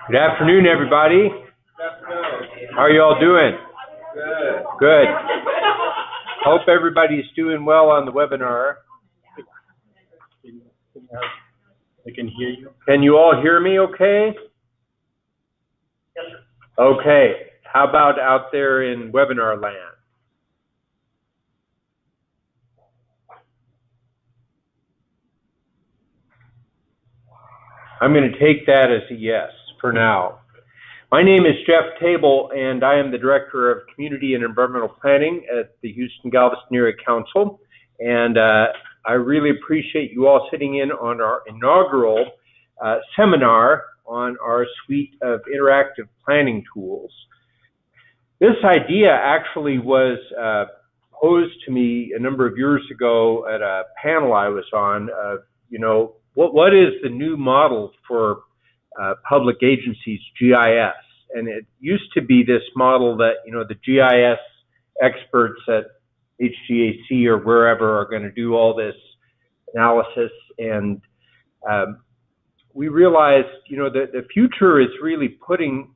Good afternoon, everybody. How are you all doing? Good. Hope everybody's doing well on the webinar. I can hear you. Can you all hear me okay? Yes. Okay. How about out there in webinar land? I'm going to take that as a yes for now. My name is Jeff Table, and I am the Director of Community and Environmental Planning at the Houston-Galveston Area Council. And I really appreciate you all sitting in on our inaugural seminar on our suite of interactive planning tools. This idea actually was posed to me a number of years ago at a panel I was on of, what is the new model for public agencies, GIS? And it used to be this model that, the GIS experts at H-GAC or wherever are going to do all this analysis. And we realized, the future is really putting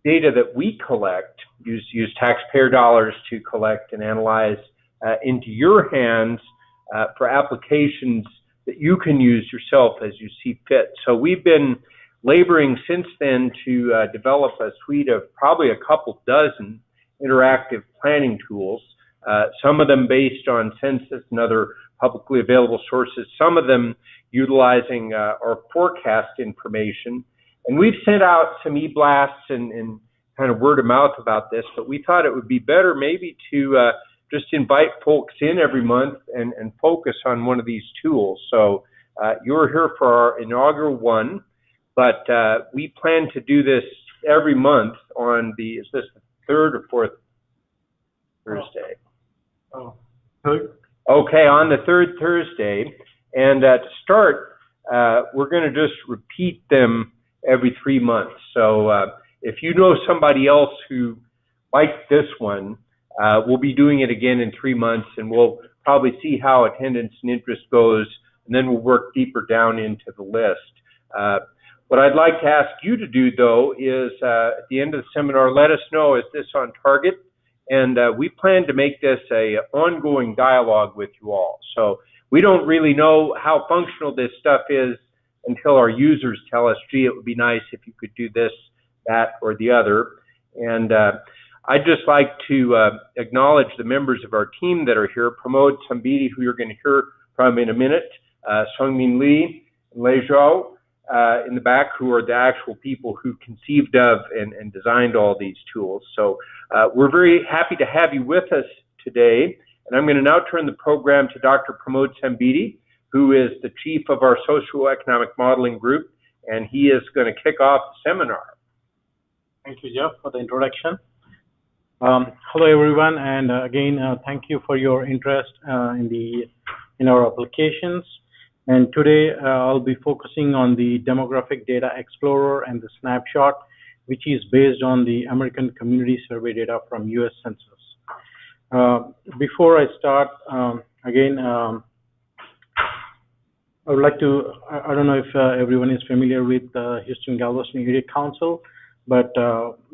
data that we collect, use taxpayer dollars to collect and analyze into your hands for applications that you can use yourself as you see fit. So we've been laboring since then to develop a suite of probably a couple dozen interactive planning tools, some of them based on Census and other publicly available sources, some of them utilizing our forecast information. And we've sent out some e-blasts and kind of word of mouth about this, but we thought it would be better maybe to just invite folks in every month and focus on one of these tools. So you're here for our inaugural one, but we plan to do this every month on is this the third or fourth Thursday? Third. Okay, on the third Thursday. And to start, we're going to just repeat them every 3 months. So if you know somebody else who liked this one, we'll be doing it again in 3 months, and we'll probably see how attendance and interest goes, and then we'll work deeper down into the list. What I'd like to ask you to do, though, is at the end of the seminar, let us know, is this on target? And we plan to make this an ongoing dialogue with you all. So we don't really know how functional this stuff is until our users tell us, gee, it would be nice if you could do this, that, or the other. And I'd just like to acknowledge the members of our team that are here. Pramod Sambidi, who you're going to hear from in a minute, Sungmin Lee, and Lei Zhao in the back, who are the actual people who conceived of and designed all these tools. So we're very happy to have you with us today. And I'm going to now turn the program to Dr. Pramod Sambidi, who is the chief of our socioeconomic modeling group, and he is going to kick off the seminar. Thank you, Jeff, for the introduction. Hello, everyone, and again, thank you for your interest in our applications. And today, I'll be focusing on the Demographic Data Explorer and the Snapshot, which is based on the American Community Survey data from U.S. Census. Before I start, again, I would like to, I don't know if everyone is familiar with the Houston-Galveston Area Council, but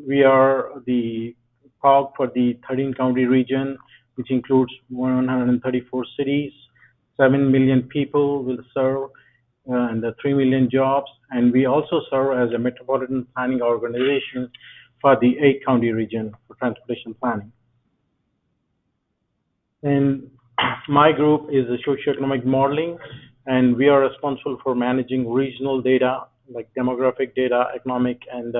we are the COG for the 13-county region, which includes 134 cities, 7 million people will serve, and 3 million jobs. And we also serve as a metropolitan planning organization for the 8-county region for transportation planning. And my group is the socioeconomic modeling, and we are responsible for managing regional data like demographic data, economic, and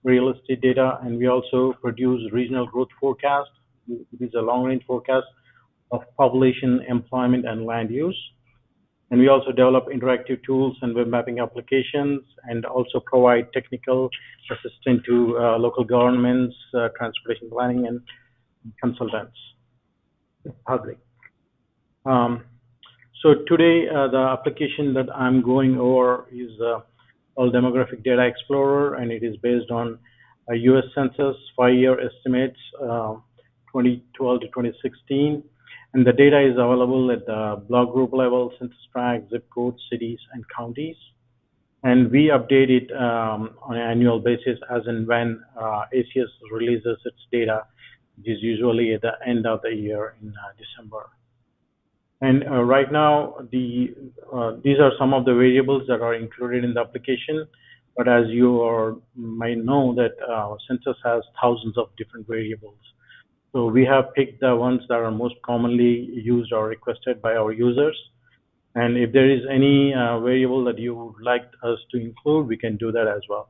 real estate data. And we also produce regional growth forecast. It is a long-range forecast of population, employment, and land use. And we also develop interactive tools and web mapping applications, and also provide technical assistance to local governments, transportation planning, and consultants, public. So today, the application that I'm going over is called Demographic Data Explorer, and it is based on a U.S. Census 5-year estimates, 2012 to 2016. And the data is available at the block group level, census tract, zip codes, cities, and counties. And we update it on an annual basis as and when ACS releases its data, which is usually at the end of the year in December. And right now, these are some of the variables that are included in the application. But as you might know, that Census has thousands of different variables. So we have picked the ones that are most commonly used or requested by our users. And if there is any variable that you would like us to include, we can do that as well.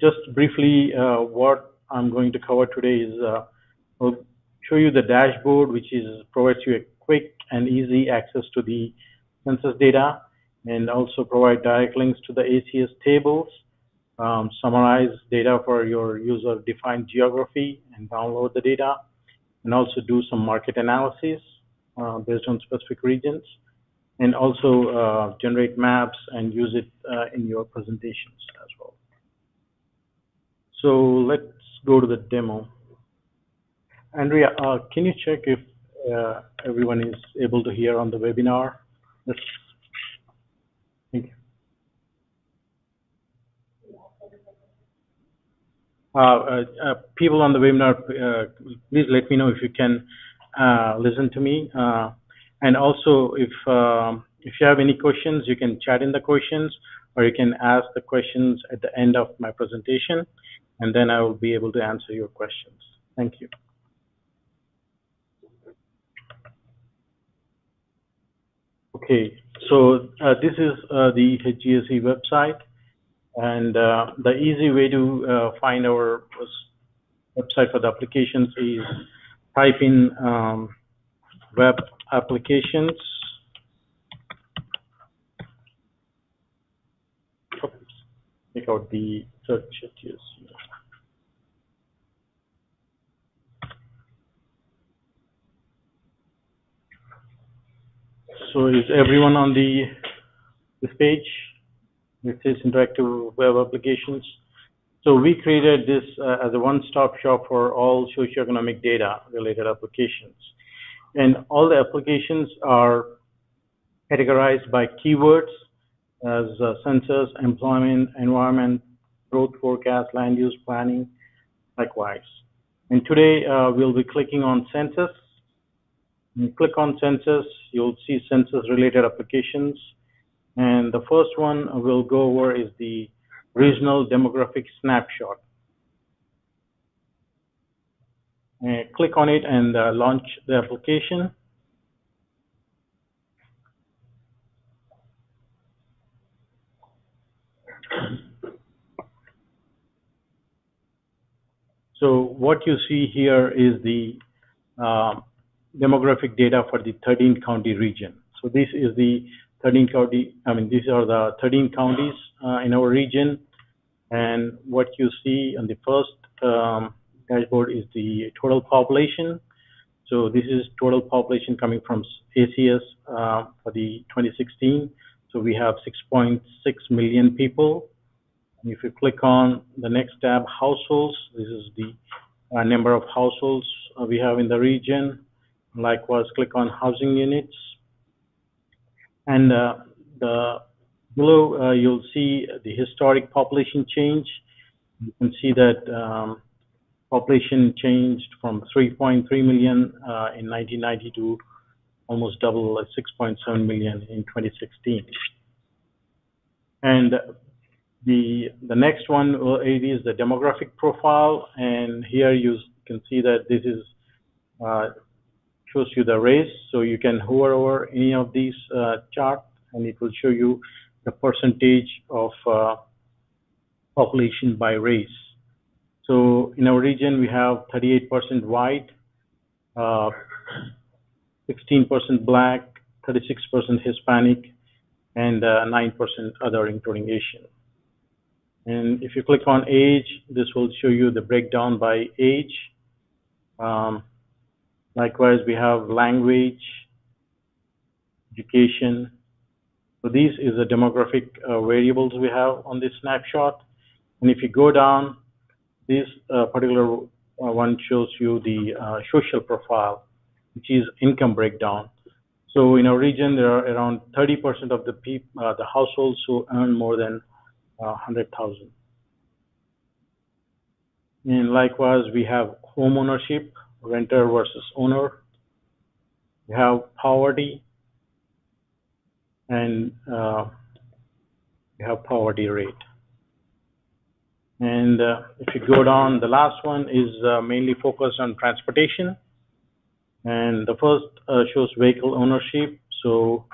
Just briefly, what I'm going to cover today is I'll show you the dashboard, which provides you a quick and easy access to the census data, and also provide direct links to the ACS tables, summarize data for your user-defined geography, and download the data, and also do some market analysis based on specific regions, and also generate maps and use it in your presentations as well. So let's go to the demo. Andrea, can you check if everyone is able to hear on the webinar? Yes. Thank you. People on the webinar, please let me know if you can listen to me. And also, if you have any questions, you can chat in the questions, or you can ask the questions at the end of my presentation, and then I will be able to answer your questions. Thank you. Okay, so this is the H-GAC website, and the easy way to find our website for the applications is type in web applications. Oops, take out the search H-GAC. So is everyone on this page? It says interactive web applications. So we created this as a one-stop shop for all socioeconomic data related applications. And all the applications are categorized by keywords as census, employment, environment, growth forecast, land use planning, likewise. And today we'll be clicking on census. When you click on census, you'll see census related applications. And the first one we'll go over is the regional demographic snapshot. And click on it and launch the application. So what you see here is the demographic data for the 13 county region. So this is the 13 county, these are the 13 counties in our region. And what you see on the first dashboard is the total population. So this is total population coming from ACS for the 2016. So we have 6.6 million people. And if you click on the next tab, households, this is the number of households we have in the region. Likewise, click on housing units. And below, you'll see the historic population change. You can see that population changed from 3.3 million in 1990 to almost double, 6.7 million in 2016. And the next one is the demographic profile. And here you can see that this is shows you the race, so you can hover over any of these charts and it will show you the percentage of population by race. So in our region we have 38% white, 16% black, 36% Hispanic, and 9% other, including Asian. And if you click on age, this will show you the breakdown by age. Likewise, we have language, education. So these is the demographic variables we have on this snapshot. And if you go down, this particular one shows you the social profile, which is income breakdown. So in our region, there are around 30% of the households who earn more than 100,000. And likewise, we have home ownership, renter versus owner. We have poverty, and we have poverty rate. And if you go down, the last one is mainly focused on transportation. And the first shows vehicle ownership. So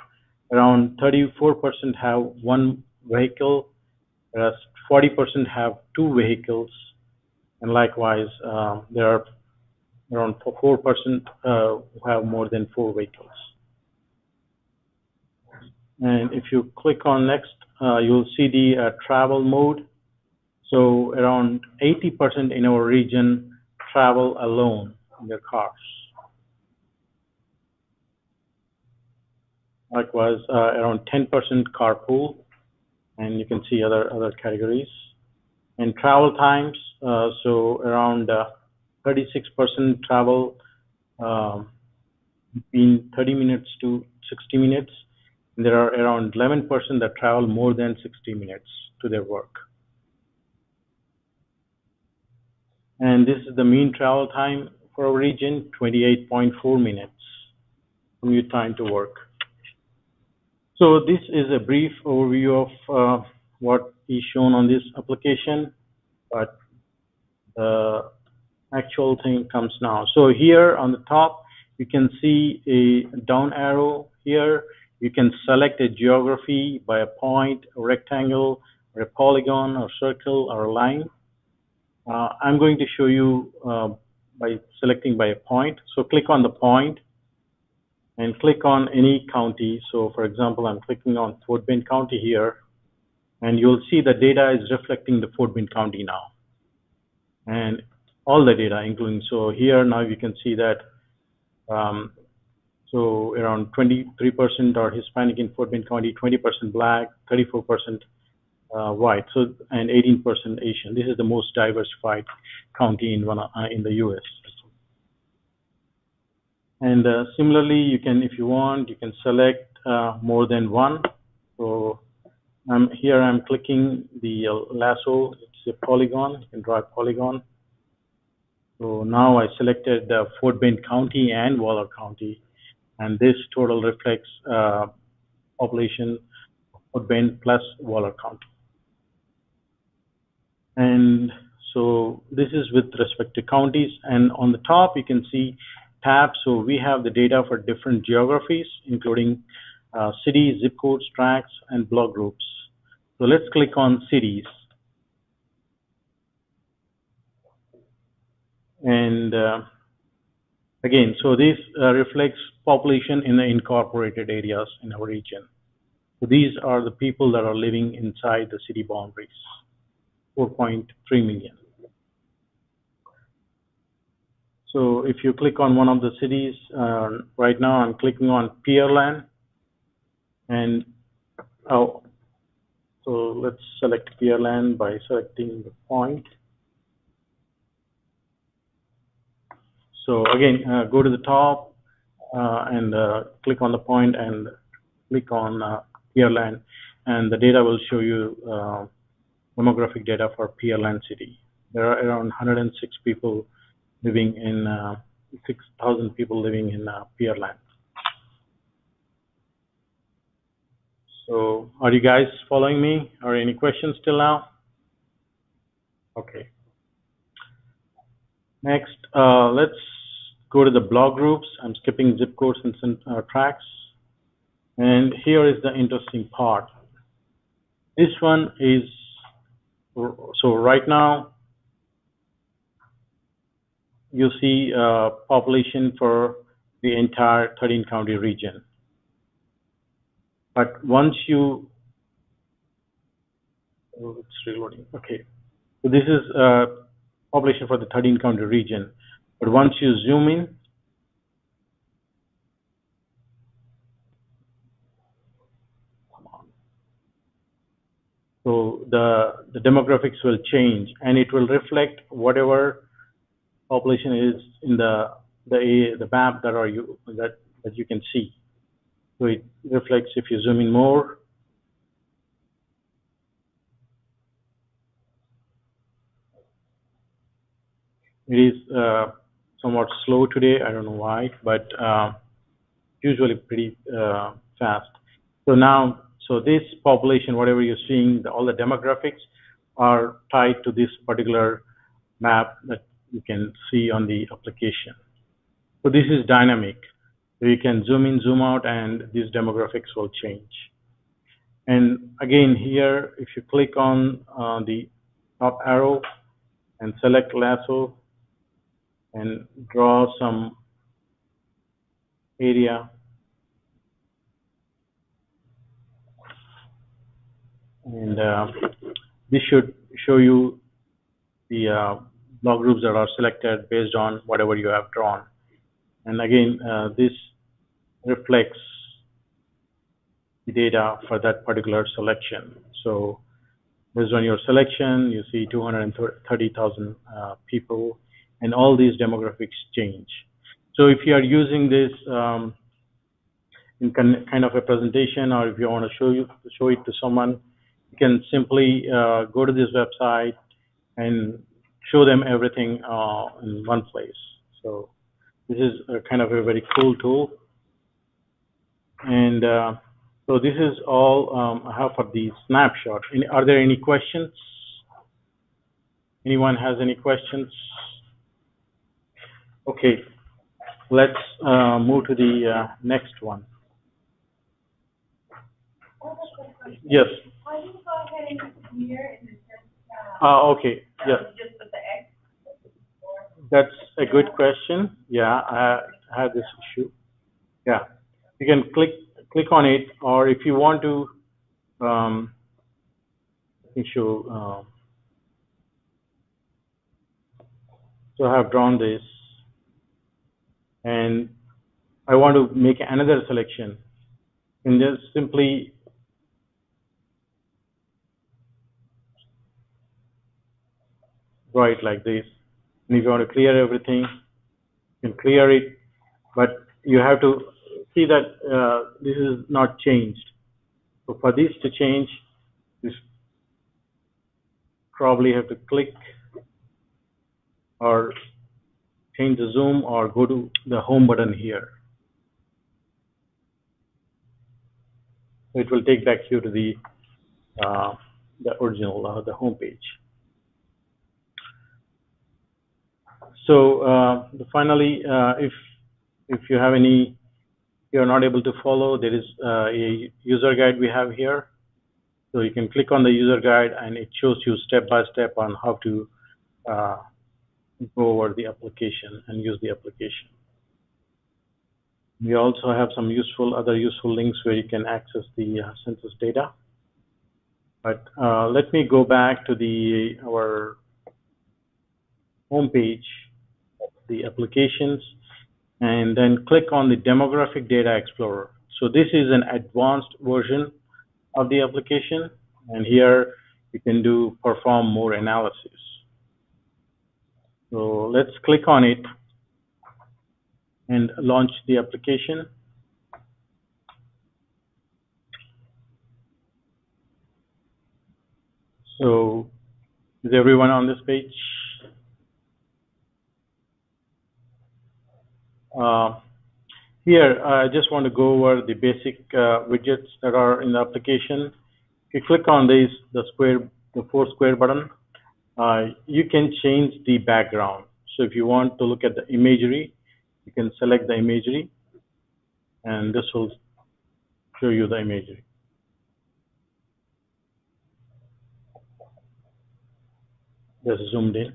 around 34% have one vehicle, whereas 40% have two vehicles. And likewise, there are around 4% who have more than four vehicles. And if you click on next, you'll see the travel mode. So around 80% in our region travel alone in their cars. Likewise, around 10% carpool, and you can see other categories. And travel times, so around 36% travel between 30 minutes to 60 minutes. And there are around 11% that travel more than 60 minutes to their work. And this is the mean travel time for our region, 28.4 minutes commute time to work. So this is a brief overview of what is shown on this application, but the actual thing comes now. So here on the top, you can see a down arrow here. You can select a geography by a point, a rectangle, or a polygon, or circle, or a line. I'm going to show you by selecting by a point. So click on the point and click on any county. So for example, I'm clicking on Fort Bend County here, and you'll see the data is reflecting the Fort Bend County now. And all the data, including, so here now you can see that so around 23% are Hispanic in Fort Bend County, 20% Black, 34% white, so and 18% Asian. This is the most diversified county in the U.S. And similarly, you can, if you want, you can select more than one. So here I'm clicking the lasso. It's a polygon. You can draw a polygon. So now I selected Fort Bend County and Waller County, and this total reflects population of Fort Bend plus Waller County. And so this is with respect to counties, and on the top you can see tabs. So we have the data for different geographies, including cities, zip codes, tracts, and block groups. So let's click on cities. And again, so this reflects population in the incorporated areas in our region. So these are the people that are living inside the city boundaries, 4.3 million. So if you click on one of the cities, right now I'm clicking on Pearland, and so let's select Pearland by selecting the point. So again, go to the top and click on the point and click on Pearland, and the data will show you demographic data for Pearland City. There are around 106 people living in 6,000 people living in Pearland. So are you guys following me? Are any questions till now? Okay. Next, let's go to the block groups. I'm skipping zip codes and tracts. And here is the interesting part. This one is, so right now, you see population for the entire 13 county region. But once you, it's reloading. Okay. So this is population for the 13 county region. But once you zoom in, so the demographics will change, and it will reflect whatever population is in the map that you can see. So it reflects if you zoom in more. It is somewhat slow today. I don't know why, but usually pretty fast. So now, so this population, whatever you're seeing, all the demographics are tied to this particular map that you can see on the application. So this is dynamic. So you can zoom in, zoom out, and these demographics will change. And again, here, if you click on the top arrow and select lasso and draw some area, and this should show you the block groups that are selected based on whatever you have drawn. And again, this reflects the data for that particular selection. So based on your selection, you see 230,000 people, and all these demographics change. So if you are using this in kind of a presentation, or if you want to show it to someone, you can simply go to this website and show them everything in one place. So this is kind of a very cool tool. And so this is all I have for the snapshot. Are there any questions? Anyone has any questions? Okay, let's move to the next one. Yes. Why don't you go ahead and clear in the sense, Okay, yes. just put the X? That's a good question. Yeah, I had this issue. Yeah, you can click on it, or if you want to, let me show. So I have drawn this, and I want to make another selection, and just simply draw it like this. And if you want to clear everything, you can clear it, but you have to see that this is not changed. So for this to change, you probably have to click or change the zoom or go to the home button here. So it will take back you to the original, the home page. So finally, if you have any, you're not able to follow, there is a user guide we have here. So you can click on the user guide, and it shows you step by step on how to go over the application and use the application. We also have some other useful links where you can access the census data. But let me go back to our home page, the applications, and then click on the Demographic Data Explorer. So this is an advanced version of the application, and here you can perform more analysis. So let's click on it and launch the application. So is everyone on this page? Here, I just want to go over the basic widgets that are in the application. If you click on the four square button, you can change the background. So if you want to look at the imagery, you can select the imagery, and this will show you the imagery. Just zoomed in.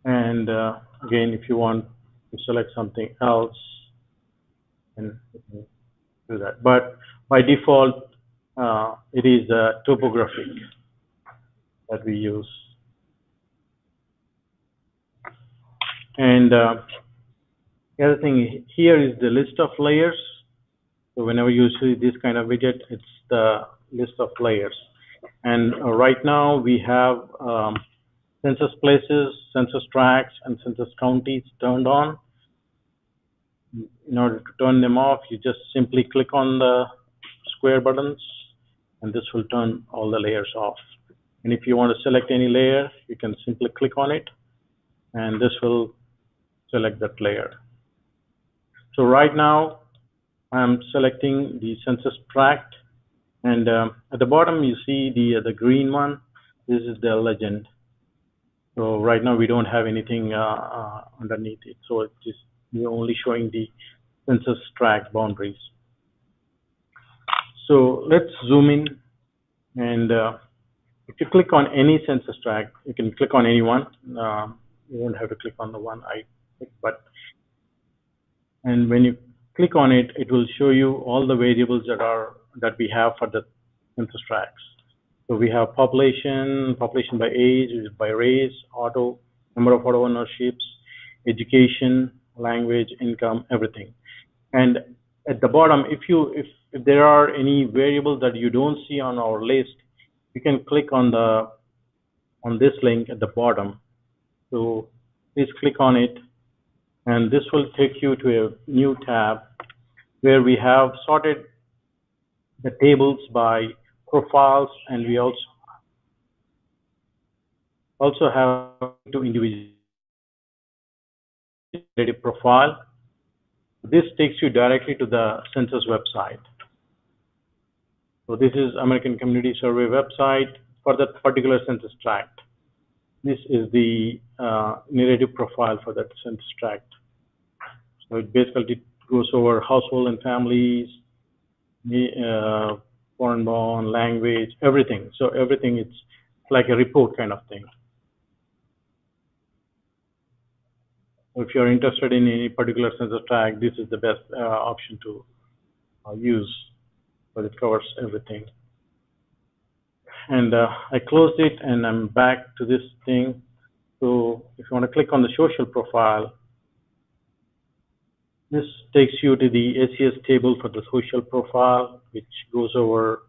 And again, if you want to select something else, and do that. But by default, it is topographic that we use. And the other thing here is the list of layers. So whenever you see this kind of widget, it's the list of layers. And right now we have census places, census tracts, and census counties turned on. in order to turn them off, you just simply click on the square buttons, and this will turn all the layers off. And if you want to select any layer, you can simply click on it, and this will select that layer. So right now, I'm selecting the census tract, and at the bottom you see the green one. This is the legend. So right now we don't have anything underneath it, so it's just we're only showing the census tract boundaries. So let's zoom in, and if you click on any census tract, you can click on any one. You won't have to click on the one I picked, and when you click on it, it will show you all the variables that we have for the census tracts. So we have population by age, by race, auto, number of auto ownerships, education, language, income, everything. And at the bottom, if there are any variables that you don't see on our list, you can click on this link at the bottom. So please click on it, and this will take you to a new tab where we have sorted the tables by profiles, and we also have to individual profile. This takes you directly to the census website. So this is American Community Survey website for that particular census tract. This is the narrative profile for that census tract. So it basically goes over household and families, foreign born, language, everything. So everything, it's like a report kind of thing. If you're interested in any particular census tract, this is the best option to use, but it covers everything. And I closed it, and I'm back to this thing. So if you want to click on the social profile, this takes you to the ACS table for the social profile, which goes over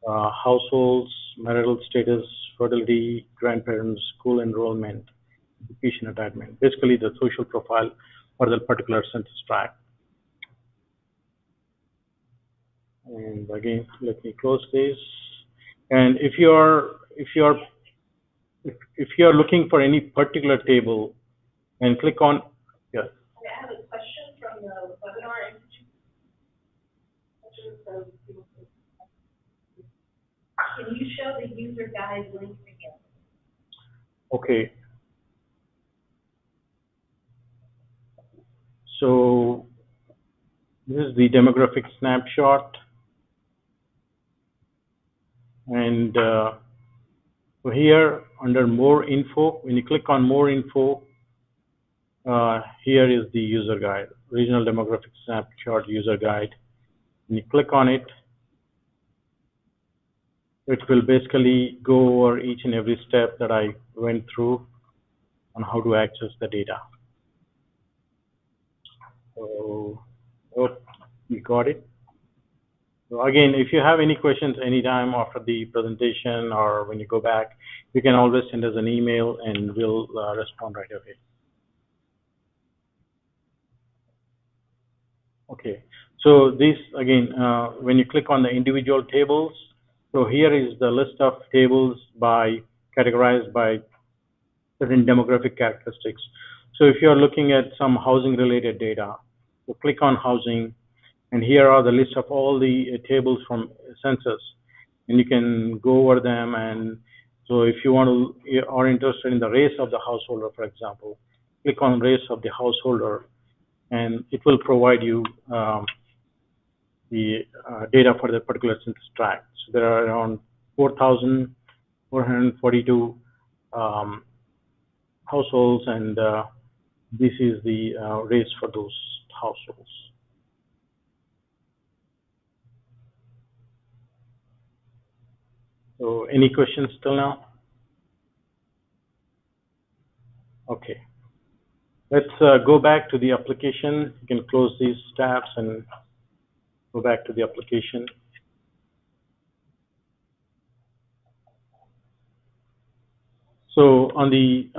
households, marital status, fertility, grandparents, school enrollment, education attainment, basically the social profile for the particular census tract. And again, let me close this. And if you're looking for any particular table, and click on, yeah. I have a question from the webinar institute. Can you show the user guide link again? Okay. So this is the demographic snapshot, and so here under more info, when you click on more info, here is the user guide, regional demographic snapshot user guide. When you click on it, it will basically go over each and every step that I went through on how to access the data. So, you got it. So again, if you have any questions anytime after the presentation or when you go back, you can always send us an email and we'll respond right away. Okay, so this again, when you click on the individual tables, so here is the list of tables categorized by certain demographic characteristics. So if you're looking at some housing related data, so click on housing, and here are the list of all the tables from census, and you can go over them. And so if you are interested in the race of the householder, for example, click on race of the householder, and it will provide you the data for the particular census tract. So there are around 4,442 households, and this is the race for those households. So any questions till now? Okay. Let's go back to the application. You can close these tabs and go back to the application. So on the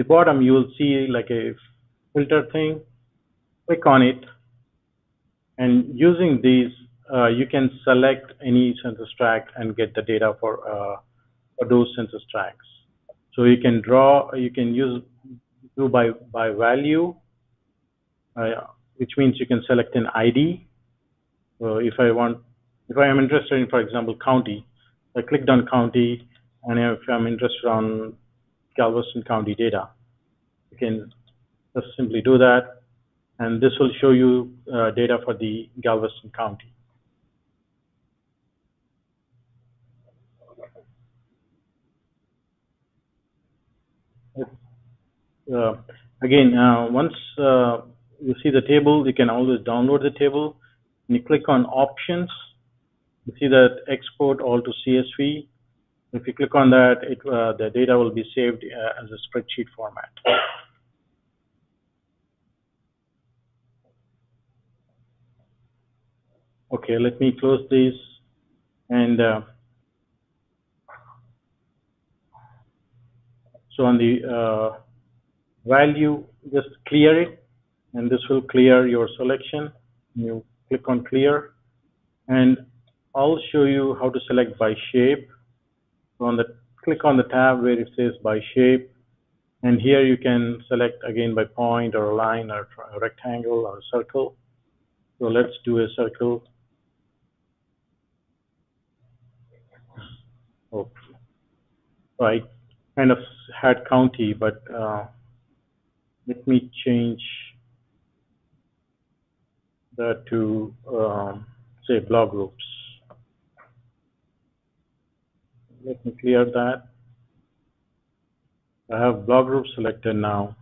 bottom, you will see like a filter thing, click on it, and using these, you can select any census tract and get the data for those census tracts. So you can do by value, which means you can select an ID. So if I am interested in, for example, county, I clicked on county, and if I'm interested on Galveston County data, you can just simply do that, and this will show you data for the Galveston County. Again, once you see the table, you can always download the table. And you click on options, you see that export all to CSV. If you click on that, the data will be saved as a spreadsheet format. Okay, let me close this, and so on the value, just clear it, and this will clear your selection. You click on clear, and I'll show you how to select by shape. So click on the tab where it says by shape, and here you can select again by point or a line or a rectangle or a circle. So let's do a circle. Oh, so I kind of had county, but let me change that to say block groups. Let me clear that. I have block group selected now.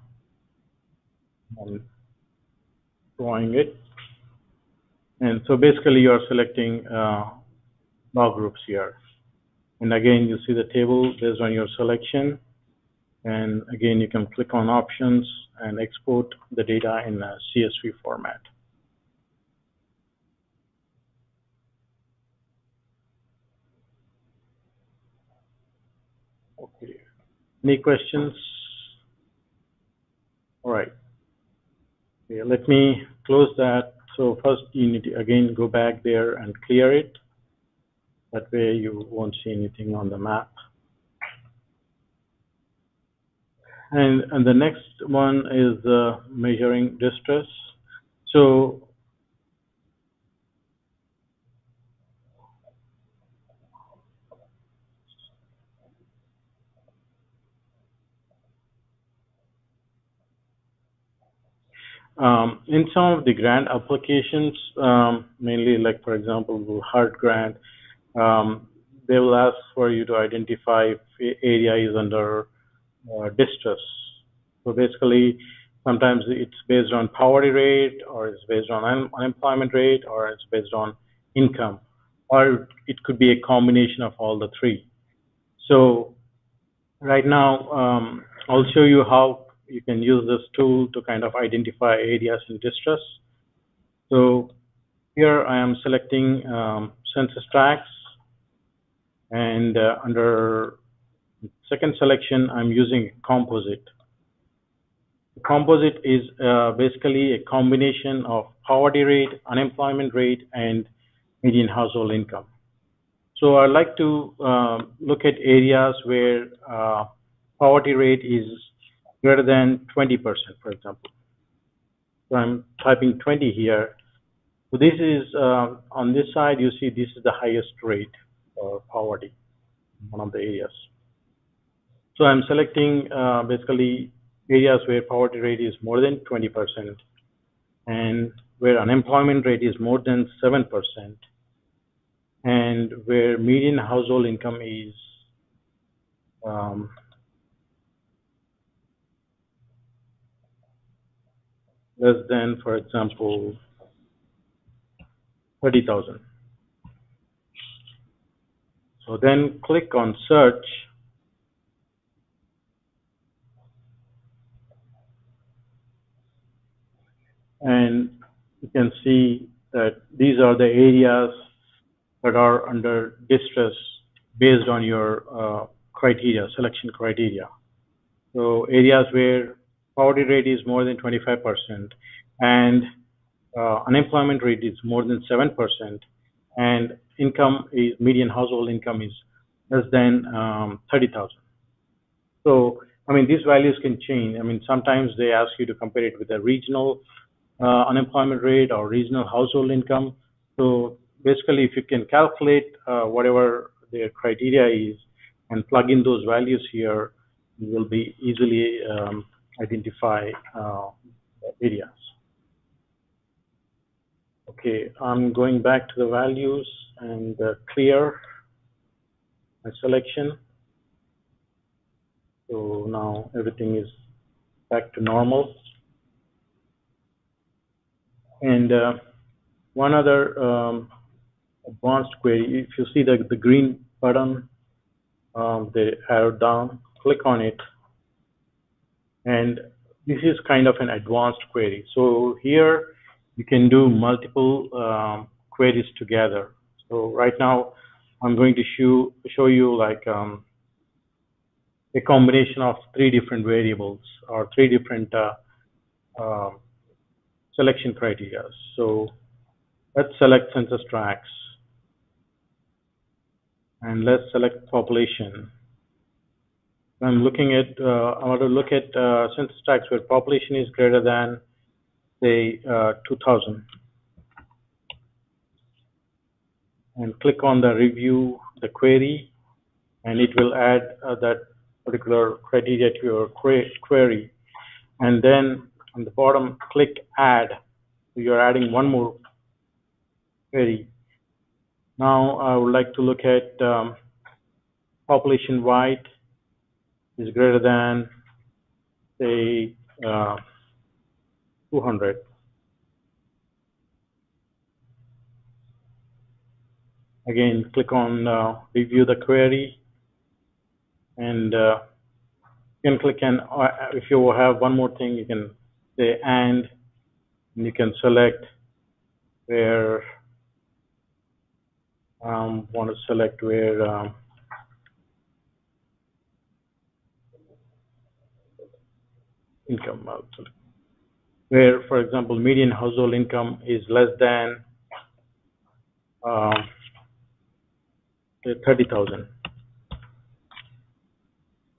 I'm drawing it, and so basically you are selecting block groups here. And again, you see the table based on your selection. And again, you can click on options and export the data in a CSV format. Okay. Any questions? All right. Okay, let me close that. So first, you need to again go back there and clear it. That way, you won't see anything on the map. And the next one is measuring distress. So in some of the grant applications, mainly like, for example, the HUD grant, they will ask for you to identify if area is under distress. So basically, sometimes it's based on poverty rate, or it's based on unemployment rate, or it's based on income, or it could be a combination of all the three. So right now, I'll show you how you can use this tool to kind of identify areas in distress. So here I am selecting census tracts, and under second selection, I'm using composite. The composite is basically a combination of poverty rate, unemployment rate, and median household income. So I like to look at areas where poverty rate is greater than 20%, for example. So I'm typing 20 here. So this is, on this side, you see this is the highest rate for poverty, one of the areas. So I'm selecting basically areas where poverty rate is more than 20%, and where unemployment rate is more than 7%, and where median household income is less than, for example, 30,000. So then click on search, and you can see that these are the areas that are under distress based on your criteria, selection criteria. So areas where poverty rate is more than 25%, and unemployment rate is more than 7%, and median household income is less than 30,000. So, I mean, these values can change. I mean, sometimes they ask you to compare it with a regional unemployment rate or regional household income. So basically, if you can calculate whatever their criteria is and plug in those values here, you will be easily identify areas. Okay, I'm going back to the values and clear my selection. So now everything is back to normal. And one other advanced query, if you see the green button, the arrow down, click on it. And this is kind of an advanced query. So here you can do multiple queries together. So right now I'm going to show you like a combination of 3 different variables or 3 different selection criteria. So let's select census tracts and let's select population. I'm looking at, I want to look at census tracts where population is greater than, say, 2,000. And click on the review the query, and it will add that particular criteria to your query. And then on the bottom, click add. So you're adding one more query. Now I would like to look at population white is greater than, say, 200. Again, click on review the query, and you can click on, if you have one more thing, you can say and you can select where, want to select where income, where, for example, median household income is less than 30,000.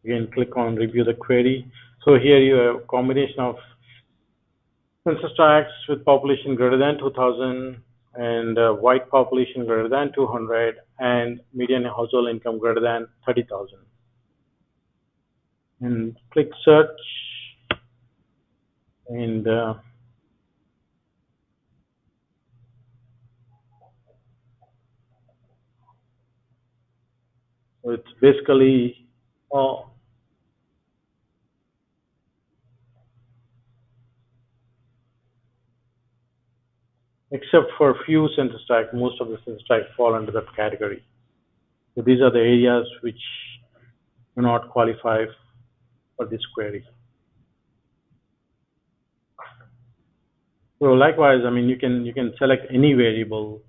Again, click on review the query. So here you have a combination of census tracts with population greater than 2,000 and white population greater than 200 and median household income greater than 30,000. And click search, and so it's basically all except for a few census tracts. Most of the census tracts fall under that category. So these are the areas which do not qualify for this query. So likewise, I mean, you can select any variable,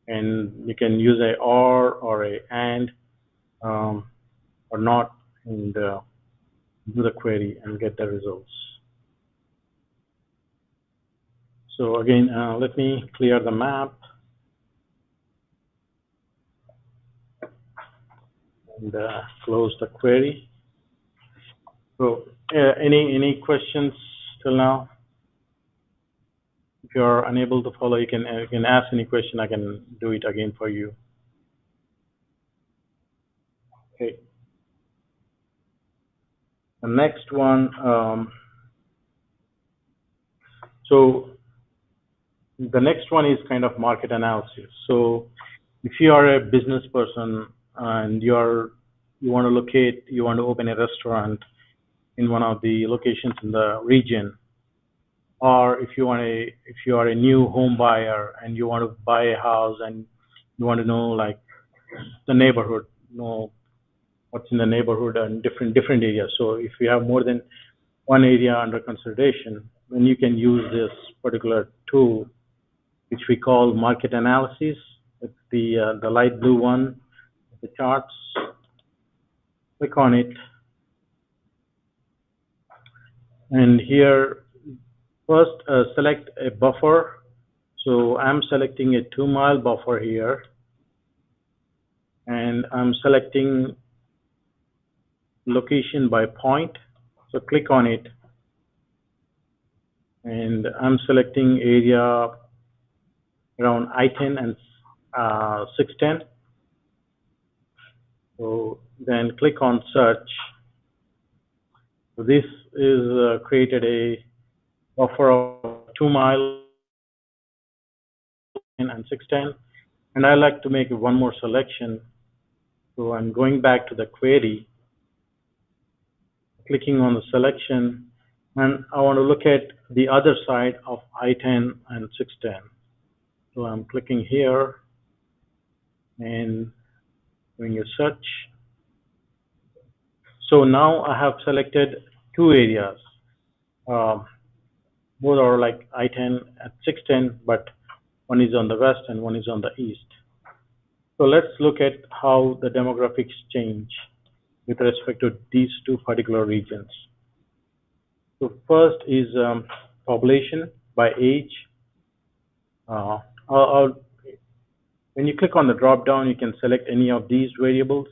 and you can use a or a and or not, and do the query and get the results. So again, let me clear the map and close the query. So any questions till now? If you're unable to follow, you can ask any question. I can do it again for you. Okay. The next one. So the next one is kind of market analysis. So if you are a business person and you want to open a restaurant in one of the locations in the region, or if you are a new home buyer and you want to buy a house and you want to know like the neighborhood, know what's in the neighborhood and different areas. So if you have more than one area under consideration, then you can use this particular tool, which we call market analysis. It's the light blue one, the charts. Click on it, And here, first select a buffer. So I'm selecting a 2-mile buffer here, and I'm selecting location by point. So click on it, and I'm selecting area around I-10 and 610. So then click on search. So this is created a buffer of 2 miles and 610, and I like to make one more selection. So I'm going back to the query, clicking on the selection, and I want to look at the other side of I-10 and 610. So I'm clicking here and doing a search. So now I have selected 2 areas. Both are like I-10 and 610, but one is on the west and one is on the east. So let's look at how the demographics change with respect to these 2 particular regions. So first is population by age. When you click on the drop down, you can select any of these variables.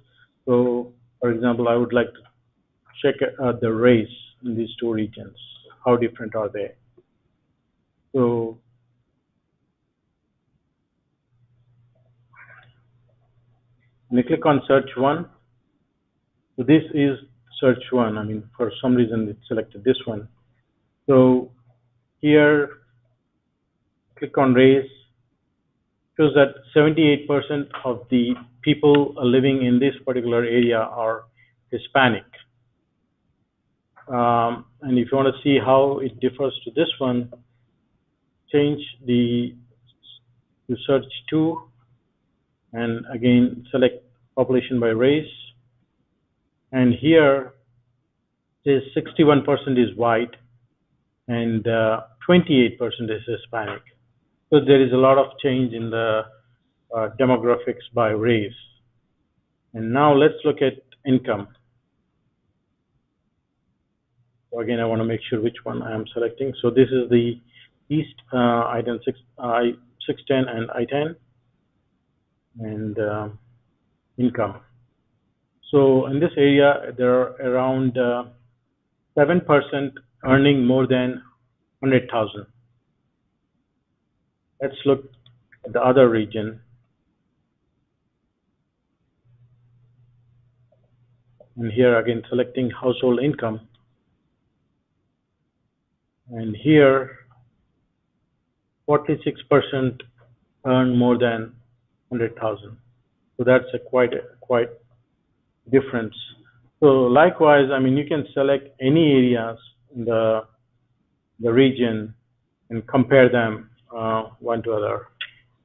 So for example, I would like to check the race in these 2 regions. How different are they? So when you click on search one, so this is search one. I mean, for some reason it selected this one. So here, click on race. Shows that 78% of the people living in this particular area are Hispanic. And if you want to see how it differs to this one, change the to search 2, and again select population by race. And here says 61% is white and 28% is Hispanic. So there is a lot of change in the demographics by race. And now let's look at income. So again, I want to make sure which one I am selecting. So this is the east I-10, 610 and I-10, and income. So in this area, there are around 7% earning more than 100,000. Let's look at the other region. And here again, selecting household income. And here, 46% earn more than 100,000. So that's a quite difference. So likewise, I mean, you can select any areas in the region and compare them one to other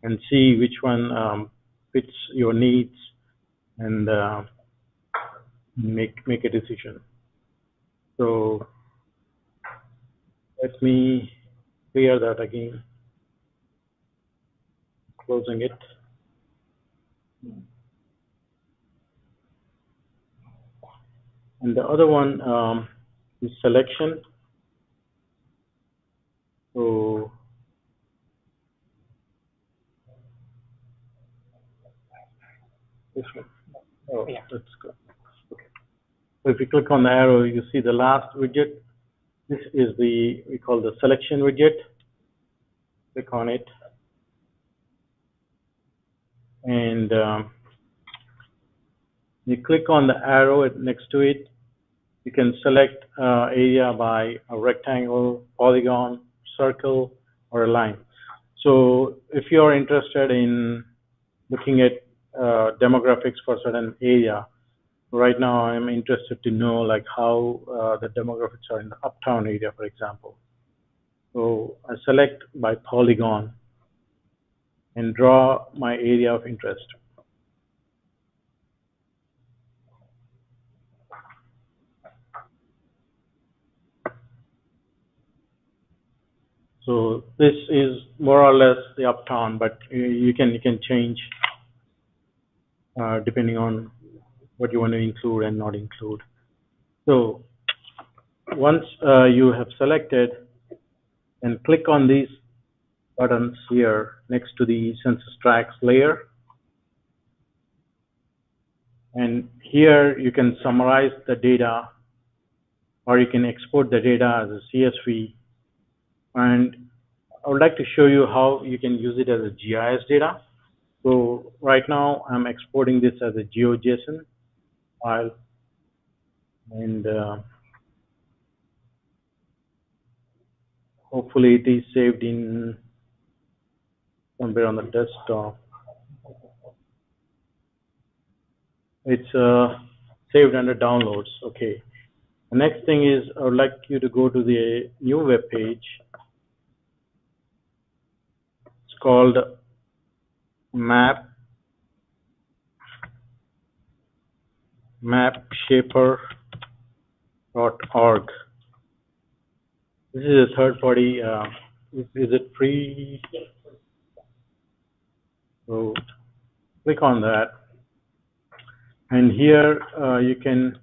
and see which one fits your needs and make a decision. So let me clear that again, closing it. And the other one is selection. So this one. Oh, yeah. Let's go. Okay. So if you click on the arrow, you see the last widget. This is we call the selection widget. Click on it. And you click on the arrow next to it. You can select area by a rectangle, polygon, circle, or a line. So if you are interested in looking at demographics for a certain area, right now I'm interested to know like how the demographics are in the uptown area, for example. So I select by polygon and draw my area of interest. So this is more or less the uptown, but you can change depending on what you want to include and not include. So once you have selected, and click on these buttons here next to the census tracts layer. And here you can summarize the data, or you can export the data as a CSV. And I would like to show you how you can use it as a GIS data. So right now I'm exporting this as a GeoJSON file, and hopefully it is saved in somewhere on the desktop. It's saved under downloads. Okay. The next thing is I would like you to go to the new web page. It's called mapshaper.org. This is a third party. Is it free? So click on that. And here you can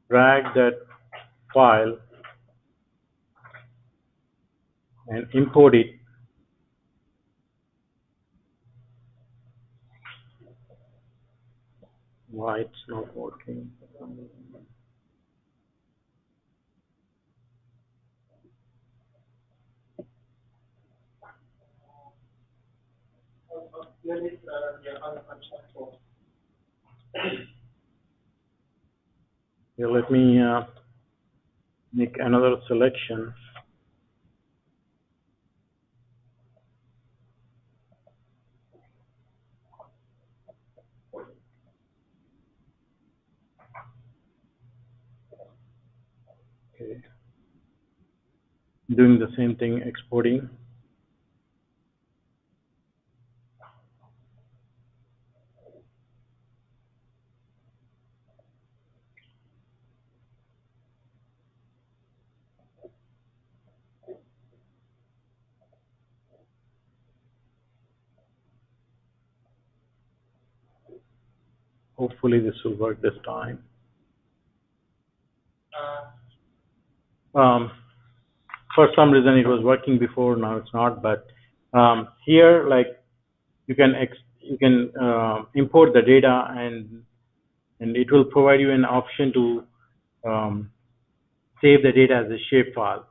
drag that file and import it. Why it's not working? Here, let me make another selection. Okay. Doing the same thing, exporting. Hopefully this will work this time. For some reason it was working before, now it's not. But here, like, you can import the data, and it will provide you an option to save the data as a shapefile.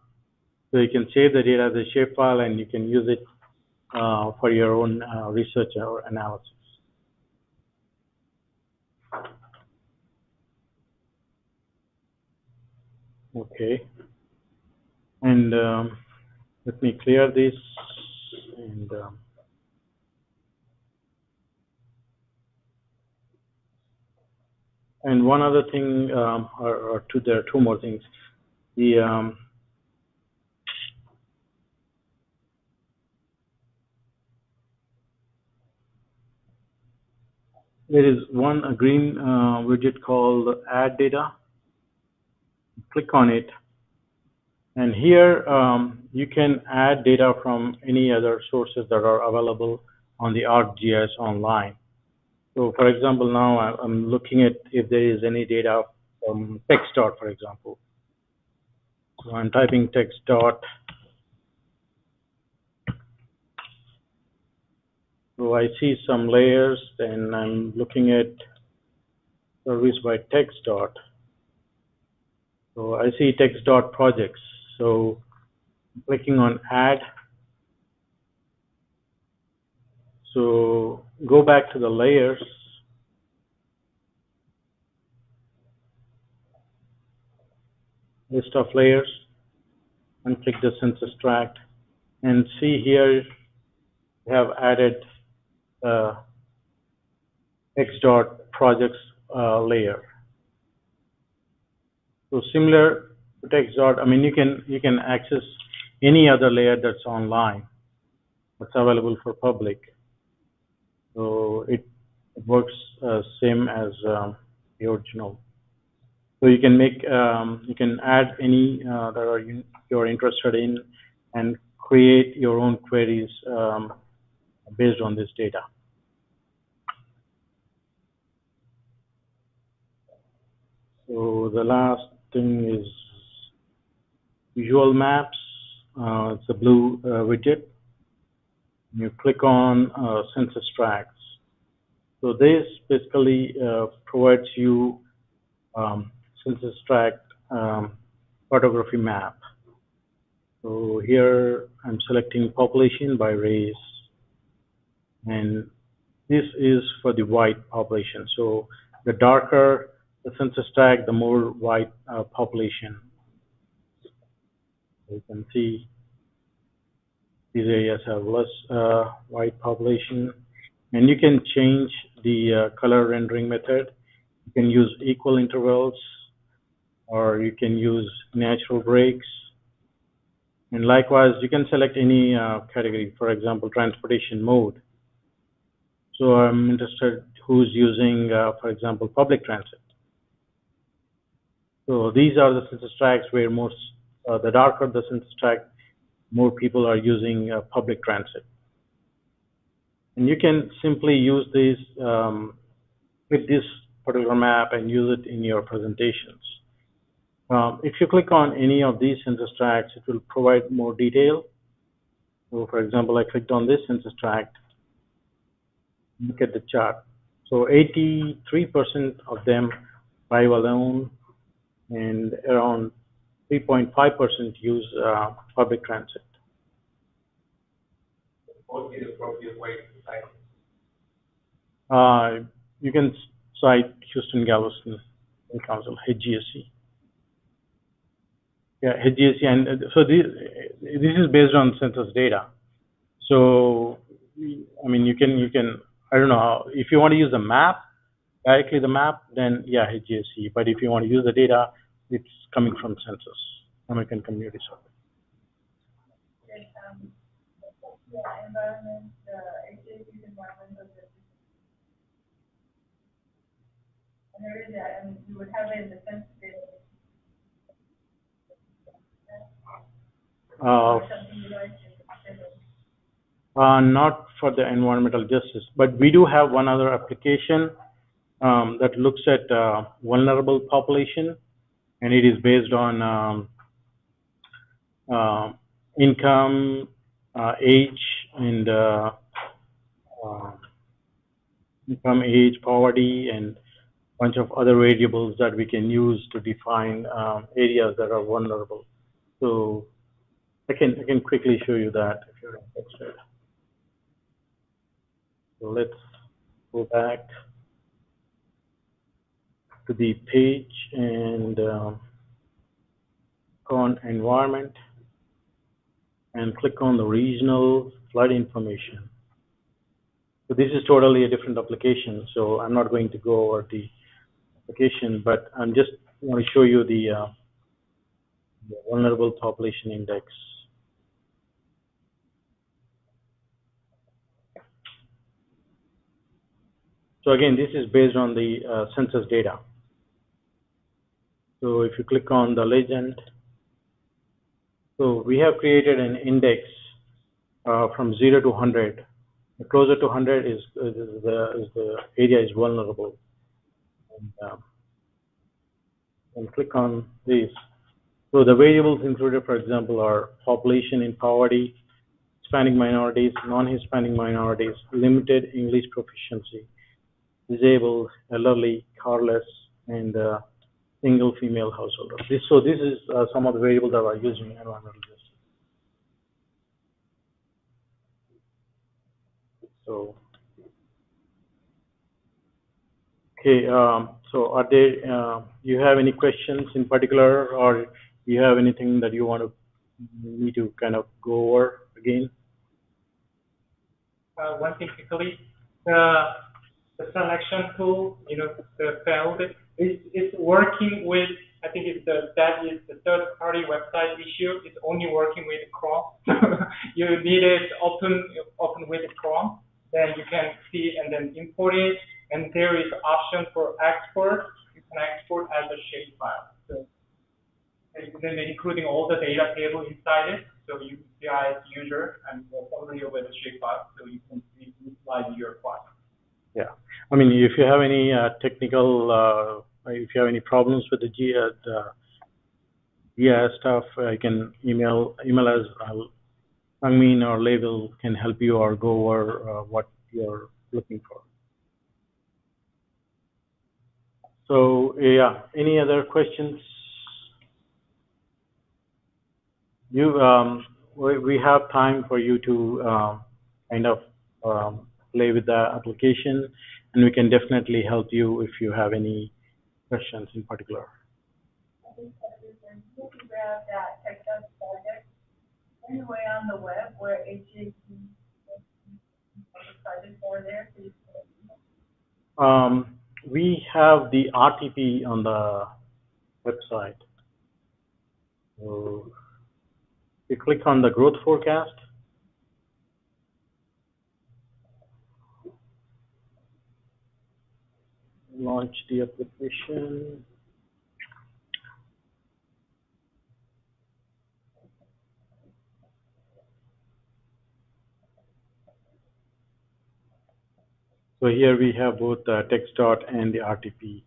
So you can save the data as a shapefile, and you can use it for your own research or analysis. Okay, and let me clear this, and one other thing, or two, there are two more things. The there is a green widget called Add Data. Click on it, and here you can add data from any other sources that are available on the ArcGIS online. So, for example, now I'm looking at if there is any data from TextDot, for example. So I'm typing TextDot. So I see some layers, and I'm looking at service by TextDot. So I see TextDot projects. So clicking on Add. So go back to the layers. List of layers, and click the census tract, and see here we have added TextDot projects layer. So similar to TextDot, I mean, you can access any other layer that's online, that's available for public. So it works same as the original. So you can make you can add any that you're interested in, and create your own queries based on this data. So the last thing is visual maps. It's a blue widget. You click on census tracts. So this basically provides you census tract cartography map. So here I'm selecting population by race, and this is for the white population. So the darker the census tract, the more white population. You can see these areas have less white population, and you can change the color rendering method. You can use equal intervals, or you can use natural breaks. And likewise, you can select any category, for example, transportation mode. So I'm interested who's using, for example, public transit. So these are the census tracts where most, the darker the census tract, more people are using public transit. And you can simply use this, with this particular map and use it in your presentations. If you click on any of these census tracts, it will provide more detail. So for example, I clicked on this census tract. Look at the chart. So 83% of them drive alone, and around 3.5% use public transit. What would be the appropriate way to cite? You can cite Houston-Galveston Council, H-GAC. Yeah, H-GAC, and so this is based on census data. So, I mean, you can, I don't know how, if you want to use the map, directly the map, then yeah, H-GAC. But if you want to use the data, it's coming from Census, American Community Survey. Yeah, environment, HAC's environmental justice. And there is that, and you would have it in the census data. Not for the environmental justice, but we do have one other application that looks at vulnerable population, and it is based on income, age, and income, age, poverty, and a bunch of other variables that we can use to define areas that are vulnerable. So I can quickly show you that if you're interested. So let's go back to the page and go on environment and click on the regional flood information. So this is totally a different application, so I'm not going to go over the application, but I'm just want to show you the vulnerable population index. So again, this is based on the census data. So if you click on the legend, so we have created an index from 0 to 100. The closer to 100 is the area is vulnerable. And click on this. So the variables included, for example, are population in poverty, Hispanic minorities, non-Hispanic minorities, limited English proficiency, disabled, elderly, carless, and single female householder. So this is some of the variables that are used in environmental justice. So, okay, so are there, you have any questions in particular, or you have anything that you want me to kind of go over again? One thing quickly, the selection tool, the field is working with, I think that is the third-party website issue. It's only working with Chrome. You need it open with Chrome, then you can see and then import it. And there is option for export. You can export as a shapefile. So, and then including all the data table inside it. So you guys, user, and familiar with the shapefile, so you can utilize your file. Yeah, I mean, if you have any technical, if you have any problems with the stuff, I can email us. Mean or label can help you or go over what you're looking for. So yeah, any other questions? We have time for you to kind of play with the application, and we can definitely help you if you have any questions in particular. Grab that Texas project anyway on the web where H-GAC projects are there. We have the RTP on the website. So you click on the growth forecast. Launch the application. So here we have both the text dot and the RTP.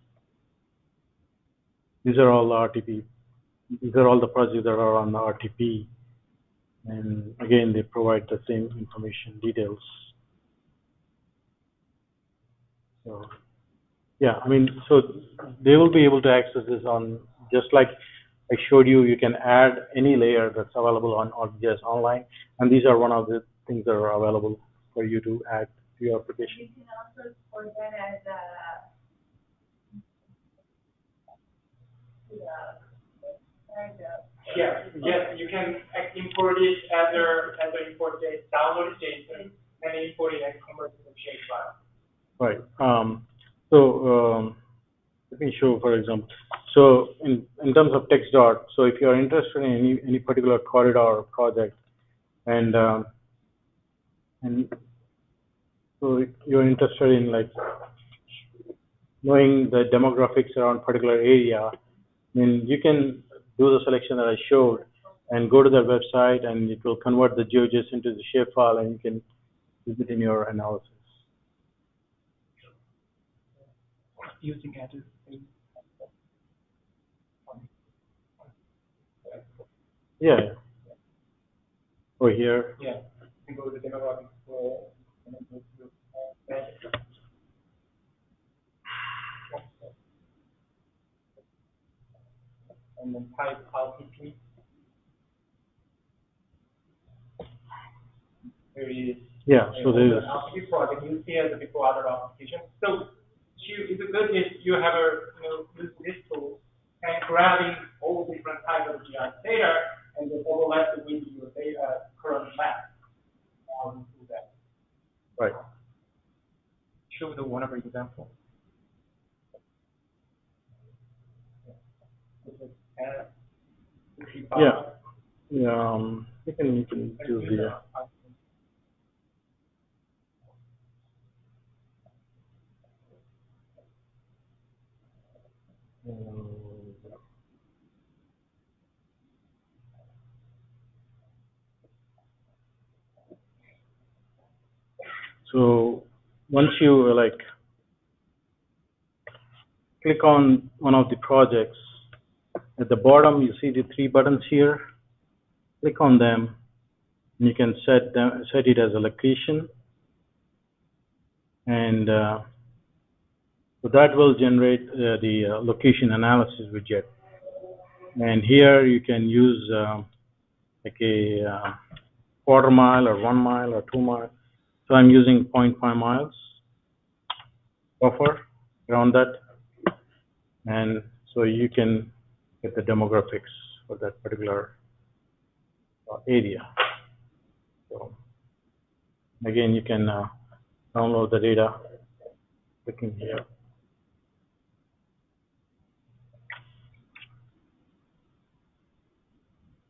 These are all the RTP. These are all the projects that are on the RTP. And again, they provide the same information, details. So yeah, I mean, so they will be able to access this on, just like I showed you, you can add any layer that's available on ArcGIS Online. And these are one of the things that are available for you to add to your application. You can also export that as yes, you can import it as a import JSON, download JSON, and import it and convert it to shapefile. Right. Let me show, for example. So in terms of text dot, so if you are interested in any particular corridor project, and so you're interested in like knowing the demographics around particular area, then you can do the selection that I showed and go to their website, and it will convert the GeoGIS into the shapefile, and you can use it in your analysis. Using edges. Yeah. Over here. Yeah. You can go to the Demographic Explorer and then go to and then type RTP. There is so there's RTP project. You see as before other applications. So the good is you have use this tool and grabbing all different types of GIS data and then overlap it with your data current map. Do that. right. Show the one of example. Yeah. You can do the. So once you click on one of the projects, at the bottom you see the 3 buttons here. Click on them, and you can set it as a location, and so that will generate the location analysis widget. And here you can use like a quarter mile or 1 mile or 2 miles. So I'm using 0.5 miles buffer around that, and so you can get the demographics for that particular area. So again, you can download the data clicking here.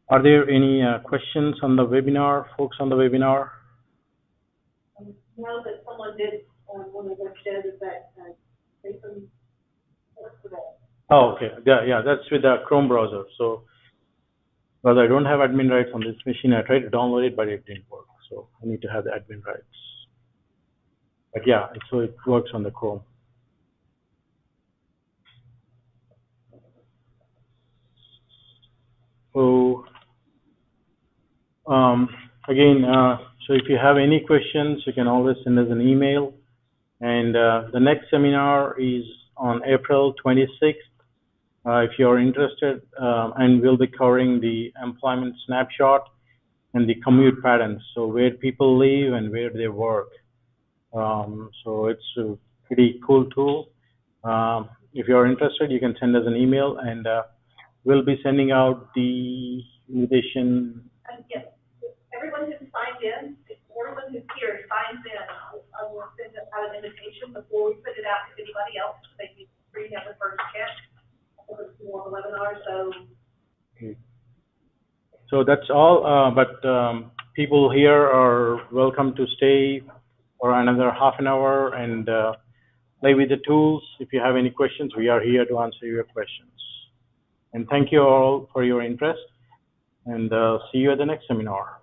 Are there any questions on the webinar, folks on the webinar? Know that someone did on one of their shows that they couldn't work for that. Oh, okay. Yeah, that's with the Chrome browser. So, because I don't have admin rights on this machine, I tried to download it, but it didn't work. So I need to have the admin rights. But yeah, so it works on the Chrome. So again, so if you have any questions, you can always send us an email. And the next seminar is on April 26th. If you're interested, and we'll be covering the employment snapshot and the commute patterns, so where people live and where they work. So it's a pretty cool tool. If you're interested, you can send us an email, and we'll be sending out the invitation. Yes, everyone who signed in, everyone who's here signs in. I will send out an invitation before we put it out to anybody else. They can free to have the first check. It's more of a webinar, so. Okay. So that's all, but people here are welcome to stay for another half an hour and play with the tools. If you have any questions, we are here to answer your questions. And thank you all for your interest, and see you at the next seminar.